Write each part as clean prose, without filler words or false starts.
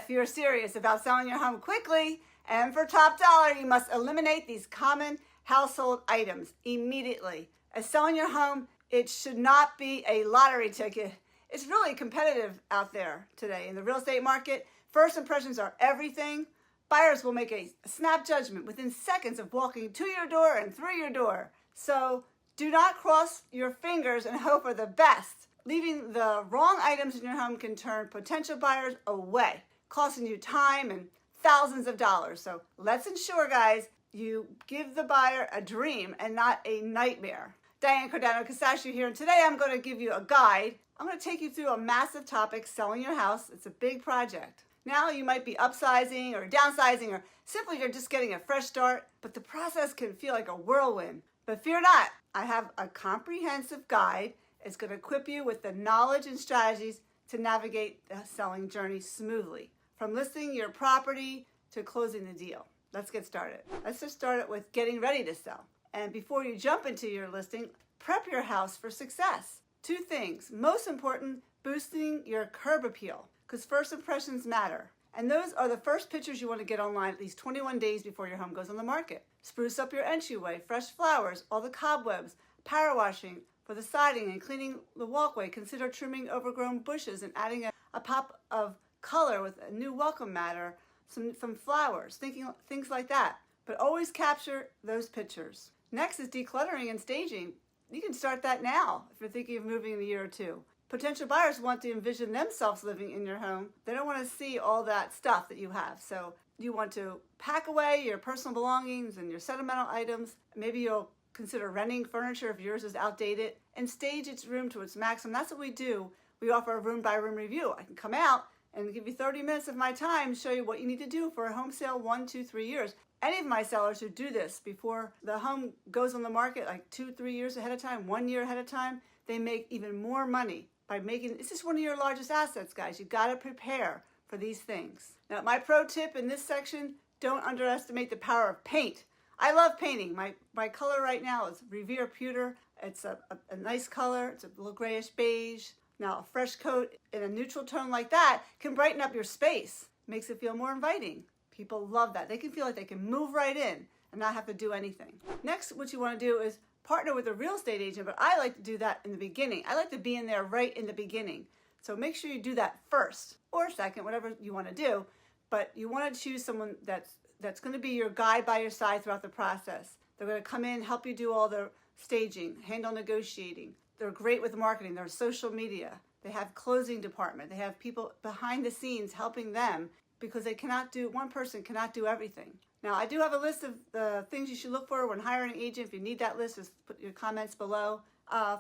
If you're serious about selling your home quickly and for top dollar, you must eliminate these common household items immediately. As selling your home, it should not be a lottery ticket. It's really competitive out there today in the real estate market. First impressions are everything. Buyers will make a snap judgment within seconds of walking to your door and through your door. So do not cross your fingers and hope for the best. Leaving the wrong items in your home can turn potential buyers away, costing you time and thousands of dollars. So let's ensure, guys, you give the buyer a dream and not a nightmare. Diane Cardano here, and today I'm going to give you a guide. I'm going to take you through a massive topic, selling your house. It's a big project. Now you might be upsizing or downsizing, or simply you're just getting a fresh start, but the process can feel like a whirlwind. But fear not, I have a comprehensive guide. It's going to equip you with the knowledge and strategies to navigate the selling journey smoothly, from listing your property to closing the deal. Let's get started. Let's just start it with getting ready to sell. And before you jump into your listing, prep your house for success. Two things. Most important, boosting your curb appeal, because first impressions matter. And those are the first pictures you want to get online at least 21 days before your home goes on the market. Spruce up your entryway, fresh flowers, all the cobwebs, power washing for the siding and cleaning the walkway. Consider trimming overgrown bushes and adding a pop of color with a new welcome mat or some flowers, things like that. But always capture those pictures. Next is decluttering and staging. You can start that now if you're thinking of moving in a year or two. Potential buyers want to envision themselves living in your home. They don't want to see all that stuff that you have. So you want to pack away your personal belongings and your sentimental items. Maybe you'll consider renting furniture if yours is outdated, and stage its room to its maximum. That's what we do. We offer a room-by-room review. I can come out and give you 30 minutes of my time, show you what you need to do for a home sale 1, 2, 3 years. Any of my sellers who do this before the home goes on the market, like 2, 3 years ahead of time, 1 year ahead of time, they make even more money by making, this is one of your largest assets, guys. You got to prepare for these things. Now, my pro tip in this section, don't underestimate the power of paint. I love painting. My color right now is Revere Pewter. It's a nice color. It's a little grayish beige. Now, a fresh coat in a neutral tone like that can brighten up your space. Makes it feel more inviting. People love that. They can feel like they can move right in and not have to do anything. Next, what you want to do is partner with a real estate agent, but I like to do that in the beginning. I like to be in there right in the beginning. So make sure you do that first or second, whatever you want to do. But you want to choose someone that's going to be your guide by your side throughout the process. They're going to come in, help you do all the staging, handle negotiating. They're great with marketing. They're social media. They have closing department. They have people behind the scenes helping them, because one person cannot do everything. Now, I do have a list of the things you should look for when hiring an agent. If you need that list, just put your comments below.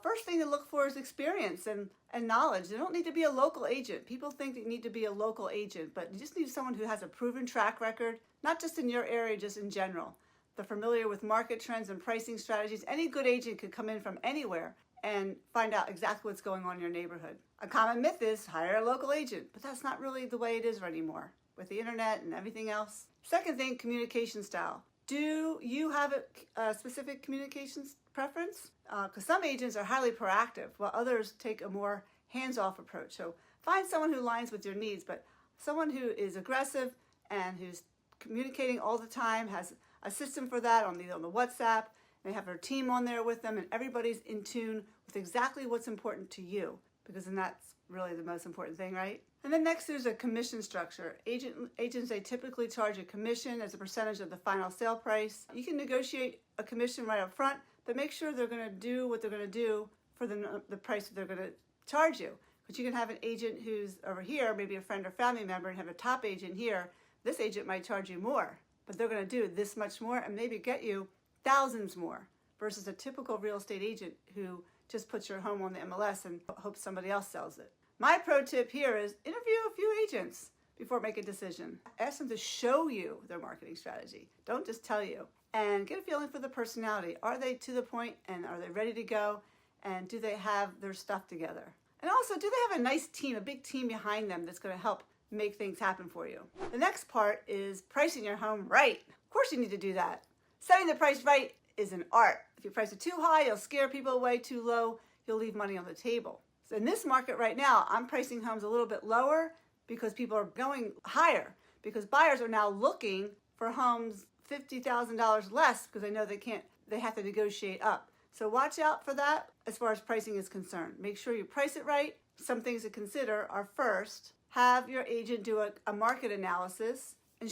First thing to look for is experience and knowledge. You don't need to be a local agent. People think that you need to be a local agent, but you just need someone who has a proven track record, not just in your area, just in general. They're familiar with market trends and pricing strategies. Any good agent could come in from anywhere and find out exactly what's going on in your neighborhood. A common myth is hire a local agent, but that's not really the way it is anymore with the internet and everything else. Second thing, communication style. Do you have a specific communications preference? Because some agents are highly proactive, while others take a more hands-off approach. So find someone who aligns with your needs, but someone who is aggressive and who's communicating all the time, has a system for that on the WhatsApp. They have their team on there with them, and everybody's in tune with exactly what's important to you, because then that's really the most important thing, right? And then next, there's a commission structure. Agents, they typically charge a commission as a percentage of the final sale price. You can negotiate a commission right up front, but make sure they're going to do what they're going to do for the price that they're going to charge you. But you can have an agent who's over here, maybe a friend or family member, and have a top agent here. This agent might charge you more, but they're going to do this much more and maybe get you thousands more, versus a typical real estate agent who just puts your home on the MLS and hopes somebody else sells it. My pro tip here is interview a few agents before making a decision. Ask them to show you their marketing strategy. Don't just tell you. And get a feeling for the personality. Are they to the point, and are they ready to go? And do they have their stuff together? And also, do they have a nice team, a big team behind them that's going to help make things happen for you? The next part is pricing your home right. Of course you need to do that. Setting the price right is an art. If you price it too high, you'll scare people away. Too low, you'll leave money on the table. So in this market right now, I'm pricing homes a little bit lower because people are going higher, because buyers are now looking for homes $50,000 less because they know they have to negotiate up. So watch out for that as far as pricing is concerned. Make sure you price it right. Some things to consider are, first, have your agent do a market analysis and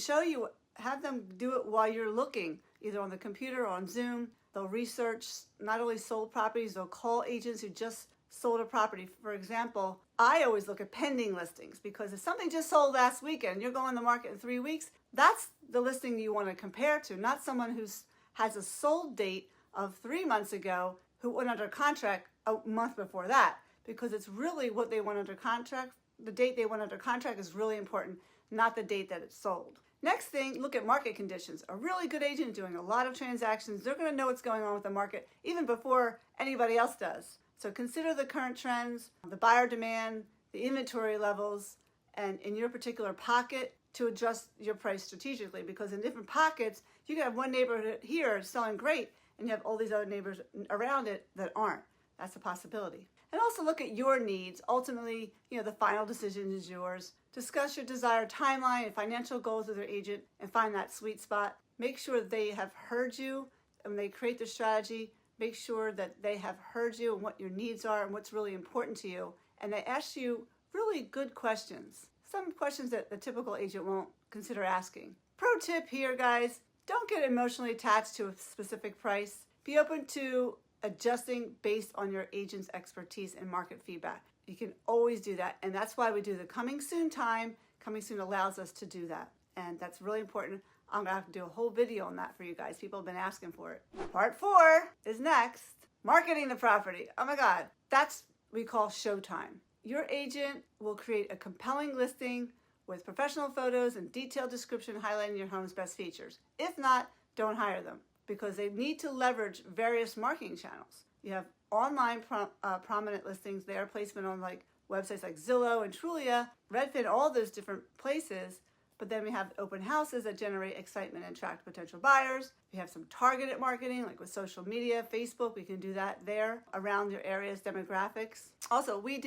have them do it while you're looking, either on the computer or on Zoom. They'll research not only sold properties, they'll call agents who just sold a property. For example, I always look at pending listings, because if something just sold last weekend, you're going to the market in 3 weeks, that's the listing you want to compare to, not someone who has a sold date of 3 months ago who went under contract a month before that, because it's really what they went under contract. The date they went under contract is really important, not the date that it sold. Next thing, look at market conditions. A really good agent doing a lot of transactions, they're going to know what's going on with the market even before anybody else does. So consider the current trends, the buyer demand, the inventory levels, and in your particular pocket to adjust your price strategically, because in different pockets, you can have one neighborhood here selling great and you have all these other neighbors around it that aren't. That's a possibility. And also look at your needs. Ultimately, the final decision is yours. Discuss your desired timeline and financial goals with your agent and find that sweet spot. Make sure that they have heard you when they create their strategy. Make sure that they have heard you and what your needs are and what's really important to you. And they ask you really good questions. Some questions that the typical agent won't consider asking. Pro tip here, guys, don't get emotionally attached to a specific price. Be open to adjusting based on your agent's expertise and market feedback. You can always do that. And that's why we do the coming soon time. Coming soon allows us to do that. And that's really important. I'm going to have to do a whole video on that for you guys. People have been asking for it. Part 4 is next. Marketing the property. Oh my God. That's what we call showtime. Your agent will create a compelling listing with professional photos and detailed description highlighting your home's best features. If not, don't hire them, because they need to leverage various marketing channels. You have online prominent listings, their placement on websites like Zillow and Trulia, Redfin, all those different places. But then we have open houses that generate excitement and attract potential buyers. We have some targeted marketing, like with social media, Facebook. We can do that there around your area's demographics. Also, we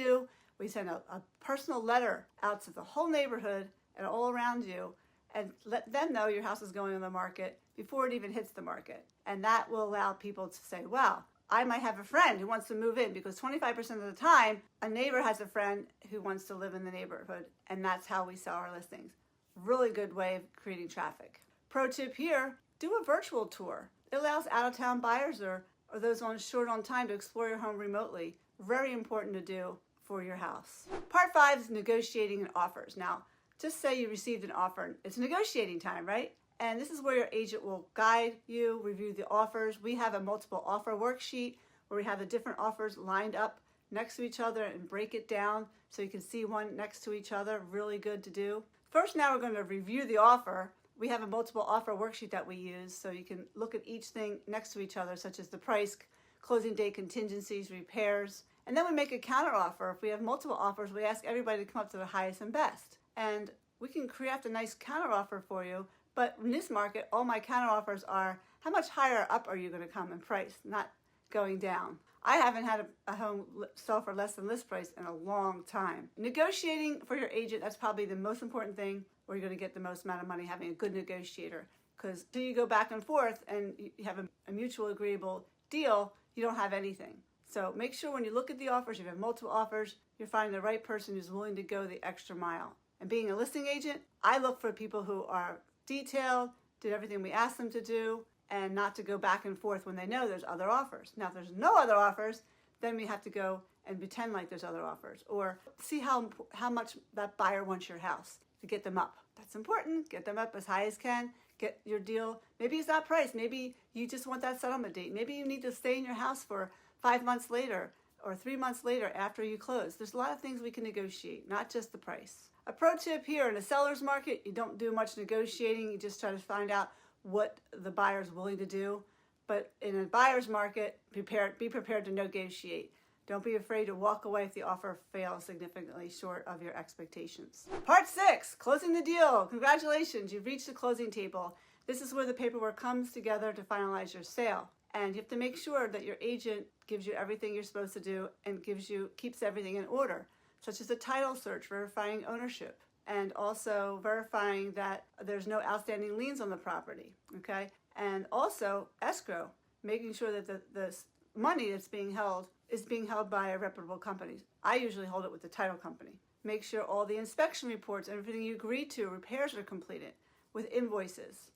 send a personal letter out to the whole neighborhood and all around you and let them know your house is going on the market before it even hits the market. And that will allow people to say, wow, I might have a friend who wants to move in, because 25% of the time, a neighbor has a friend who wants to live in the neighborhood. And that's how we sell our listings. Really good way of creating traffic. Pro tip here, do a virtual tour. It allows out-of-town buyers or those short on time to explore your home remotely. Very important to do for your house. Part 5 is negotiating and offers. Now, just say you received an offer. It's negotiating time, right? And this is where your agent will guide you, review the offers. We have a multiple offer worksheet where we have the different offers lined up next to each other and break it down so you can see one next to each other. Really good to do. First, now we're going to review the offer. We have a multiple offer worksheet that we use so you can look at each thing next to each other, such as the price, closing date contingencies, repairs. And then we make a counter offer. If we have multiple offers, we ask everybody to come up to the highest and best. And we can create a nice counter offer for you. But in this market, all my counter offers are, how much higher up are you going to come in price, not going down. I haven't had a home sell for less than list price in a long time. Negotiating for your agent, that's probably the most important thing where you're going to get the most amount of money, having a good negotiator. Because until you go back and forth and you have a mutual agreeable deal, you don't have anything. So make sure when you look at the offers, if you have multiple offers, you're finding the right person who's willing to go the extra mile. And being a listing agent, I look for people who are detailed, did everything we asked them to do, and not to go back and forth when they know there's other offers. Now, if there's no other offers, then we have to go and pretend like there's other offers, or see how much that buyer wants your house to get them up. That's important. Get them up as high as can. Get your deal. Maybe it's not price. Maybe you just want that settlement date. Maybe you need to stay in your house for 5 months later or 3 months later after you close. There's a lot of things we can negotiate, not just the price. A pro tip here, in a seller's market, you don't do much negotiating. You just try to find out what the buyer's willing to do. But in a buyer's market, be prepared to negotiate. Don't be afraid to walk away if the offer fails significantly short of your expectations. Part 6, closing the deal. Congratulations, you've reached the closing table. This is where the paperwork comes together to finalize your sale. And you have to make sure that your agent gives you everything you're supposed to do and keeps everything in order, such as a title search, verifying ownership, and also verifying that there's no outstanding liens on the property, okay? And also escrow, making sure that the money that's being held is being held by a reputable company. I usually hold it with the title company. Make sure all the inspection reports, everything you agreed to, repairs are completed with invoices.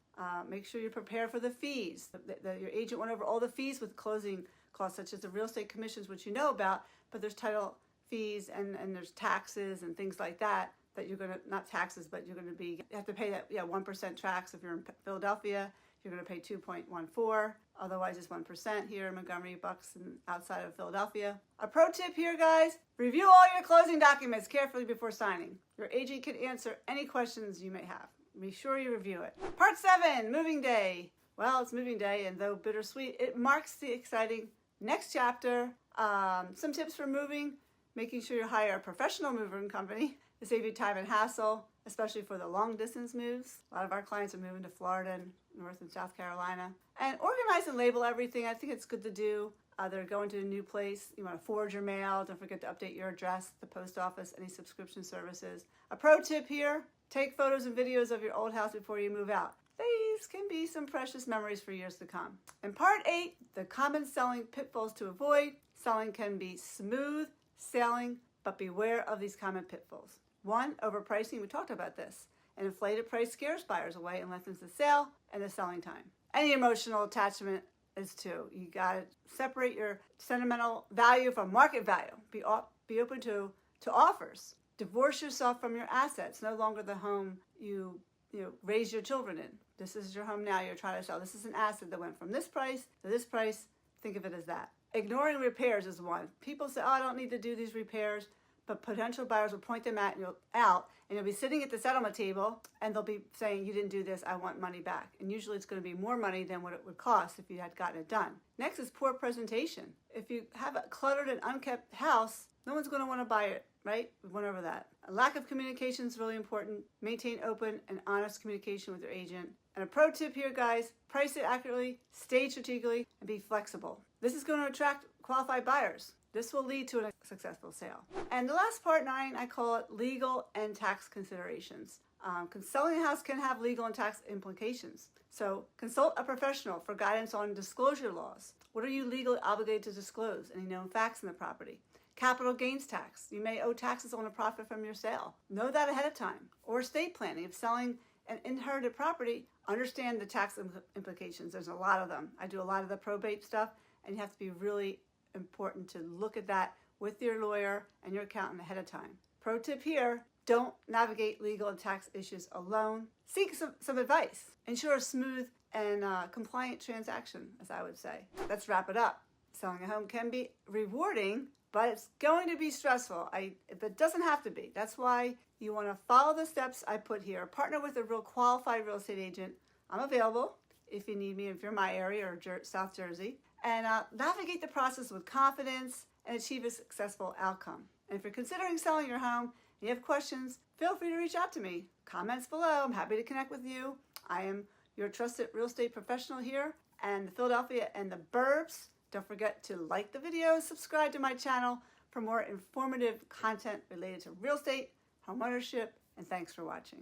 Make sure you're prepared for the fees. That your agent went over all the fees with closing costs, such as the real estate commissions, which you know about, but there's title fees and there's taxes and things like that you're going to, not taxes, but you're going to be, you have to pay that, 1% tax if you're in Philadelphia. You're going to pay 2.14. Otherwise, it's 1% here in Montgomery, Bucks, and outside of Philadelphia. A pro tip here, guys, review all your closing documents carefully before signing. Your agent can answer any questions you may have. Be sure you review it. Part 7, moving day. Well, it's moving day, and though bittersweet, it marks the exciting next chapter. Some tips for moving: making sure you hire a professional moving company to save you time and hassle, especially for the long distance moves. A lot of our clients are moving to Florida and North and South Carolina. And organize and label everything. I think it's good to do. They're going to a new place. You want to forward your mail. Don't forget to update your address, the post office, any subscription services. A pro tip here: take photos and videos of your old house before you move out. These can be some precious memories for years to come. In part 8, the common selling pitfalls to avoid. Selling can be smooth sailing, but beware of these common pitfalls. 1, overpricing. We talked about this. An inflated price scares buyers away and lengthens the sale and the selling time. Any emotional attachment is 2. You got to separate your sentimental value from market value. Be open to offers. Divorce yourself from your assets. No longer the home you raise your children in. This is your home now. You're trying to sell. This is an asset that went from this price to this price. Think of it as that. Ignoring repairs is 1. People say, "Oh, I don't need to do these repairs," but potential buyers will point them out, and you'll be sitting at the settlement table, and they'll be saying, "You didn't do this. I want money back." And usually it's going to be more money than what it would cost if you had gotten it done. Next is poor presentation. If you have a cluttered and unkept house, no one's going to want to buy it, right? We went over that. A lack of communication is really important. Maintain open and honest communication with your agent. And a pro tip here, guys: price it accurately, stage strategically, and be flexible. This is going to attract qualified buyers. This will lead to a successful sale. And the last part 9, I call it legal and tax considerations. Selling a house can have legal and tax implications. So consult a professional for guidance on disclosure laws. What are you legally obligated to disclose? Any known facts in the property? Capital gains tax. You may owe taxes on a profit from your sale. Know that ahead of time. Or estate planning. If selling an inherited property, understand the tax implications. There's a lot of them. I do a lot of the probate stuff, and you have to be really important to look at that with your lawyer and your accountant ahead of time. Pro tip here: don't navigate legal and tax issues alone. Seek some advice. Ensure a smooth and compliant transaction, as I would say. Let's wrap it up. Selling a home can be rewarding, but it's going to be stressful. It doesn't have to be. That's why you want to follow the steps I put here. Partner with a real qualified real estate agent. I'm available if you need me, if you're in my area or South Jersey. And navigate the process with confidence and achieve a successful outcome. And if you're considering selling your home and you have questions, feel free to reach out to me. Comments below. I'm happy to connect with you. I am your trusted real estate professional here in Philadelphia and the burbs. Don't forget to like the video, subscribe to my channel for more informative content related to real estate, home ownership, and thanks for watching.